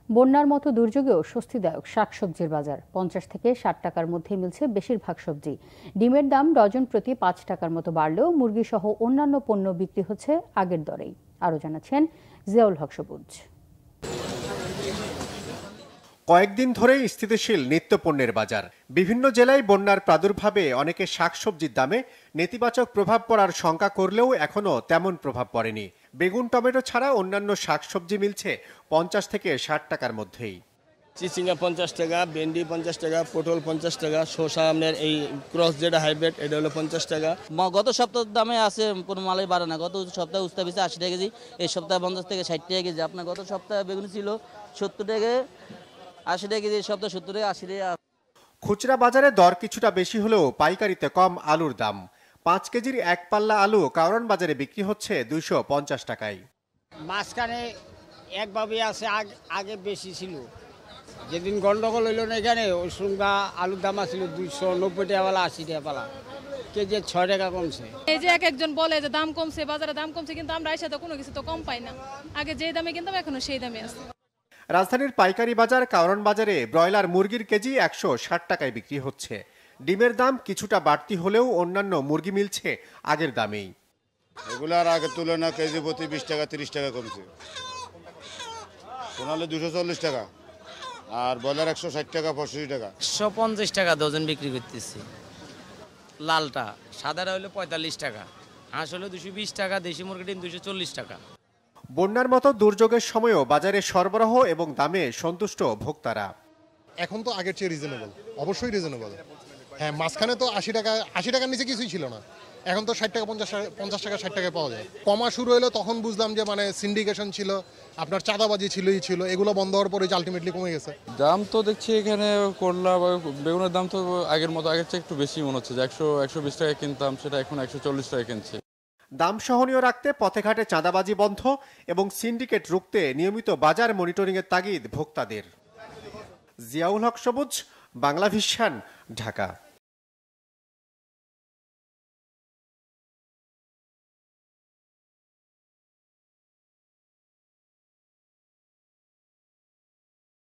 বন্যার মতো দুর্যোগেও স্বস্তিদায়ক শাকসবজির বাজার 50 থেকে 60 টাকার মধ্যে মিলছে বেশিরভাগ সবজি। ডিমের দাম ডজন প্রতি 5 টাকার মতো বাড়লেও মুরগি সহ অন্যান্য পণ্য বিক্রি হচ্ছে আগের দরেই। আরও জানাচ্ছেন জিয়াউল হক সবুজ। কয়েকদিন ধরেই স্থিতিশীল নিত্যপণ্যের বাজার। বিভিন্ন জেলায় বন্যার প্রাদুর্ভাবে অনেকে শাকসবজির দামে নেতিবাচক প্রভাব পড়ার শঙ্কা করলেও এখনো তেমন প্রভাব পড়েনি। বেগুন, টমেটো ছাড়া অন্যান্য শাকসবজি মিলছে 50 থেকে 60 টাকার মধ্যেই। চিচিঙ্গা 50 টাকা, ভেন্ডি 50 টাকা, পটল 50 টাকা, শসা আপনার এই ক্রস যেটা হাইব্রিড এটা হলো 50 টাকা। গত সপ্তাহের দামে আছে, কোনো মালাই বাড়ে না। গত সপ্তাহে উস্তা পিছে 80 টাকা কেজি, এই সপ্তাহে 50 থেকে 60 টাকা কেজি। আপনার গত সপ্তাহে বেগুন ছিল 70 টাকা 80 টাকা কেজি, এই সপ্তাহে 70 টাকা 80 টাকা। খুচরা বাজারে দর কিছুটা বেশি হলেও পাইকারিতে কম আলুর দাম। 5 কেজির এক পাল্লা আলু কারণ বাজারে বিক্রি হচ্ছে 250 টাকায়। মাঝখানে একভাবে আছে, আগে বেশি ছিল। যেদিন গন্ডগোল হইল না এখানে, ওই সঙ্গে আলুর দাম ছিল 290 টাকা পালা, 80 টাকা পালা, কেজি 6 টাকা কমছে। এই যে এক একজন বলে যে দাম কমছে, বাজারে দাম কমছে, কিন্তু আমরা এসে তো কোনো কিছু তো কম পাই না। আগে যে দামে কিনতাম এখনো সেই দামে আছে। রাজধানীর পাইকারি বাজার কারণ বাজারে ব্রয়লার মুরগির কেজি 160 টাকায় বিক্রি হচ্ছে। ডিমের দাম কিছুটা বাড়তি হলেও অন্যান্য মুরগি মিলছে আগের দামেই। এগুলার আগের তুলনা কেজি প্রতি 20 টাকা 30 টাকা কমছে। সোনালি 240 টাকা আর ব্রয়লার 160 টাকা 65 টাকা। 150 টাকা ডজন বিক্রি করতেছি। লালটা, সাদাটা হলো 45 টাকা, হাঁস হলো 220 টাকা, দেশি মুরগি ডিম 240 টাকা। বন্যার মতো দুর্যোগের সময়ও বাজারে সরবরাহ এবং দামে সন্তুষ্ট ভোক্তারা। এখন তো আগের চেয়ে রিজনেবল, অবশ্যই রিজনেবল। হ্যাঁ, মাঝখানে তো 80 টাকার নিচে কিছুই ছিল না। এখন তো 60 টাকা 50 টাকা 60 টাকায় পাওয়া যায়। কমা শুরু হলো তখন বুঝলাম যে মানে সিন্ডিকেশন ছিল, আপনার চাঁদাবাজি ছিল, এগুলো বন্ধ হওয়ার পরে আলটিমেটলি কমে গেছে। দাম তো দেখছি এখানে করলা বা বেগুনের দাম তো আগের মতো, আগের চেয়ে একটু বেশি মনে হচ্ছে। যে 120 টাকায় কিনতাম সেটা এখন 140 টাকায় কিনছে। দাম সহনীয় রাখতে পথে ঘাটে চাঁদাবাজি বন্ধ এবং সিন্ডিকেট রুখতে নিয়মিত বাজার মনিটরিংয়ের তাগিদ ভোক্তাদের। জিয়াউল হক সবুজ, বাংলাভিশন, ঢাকা।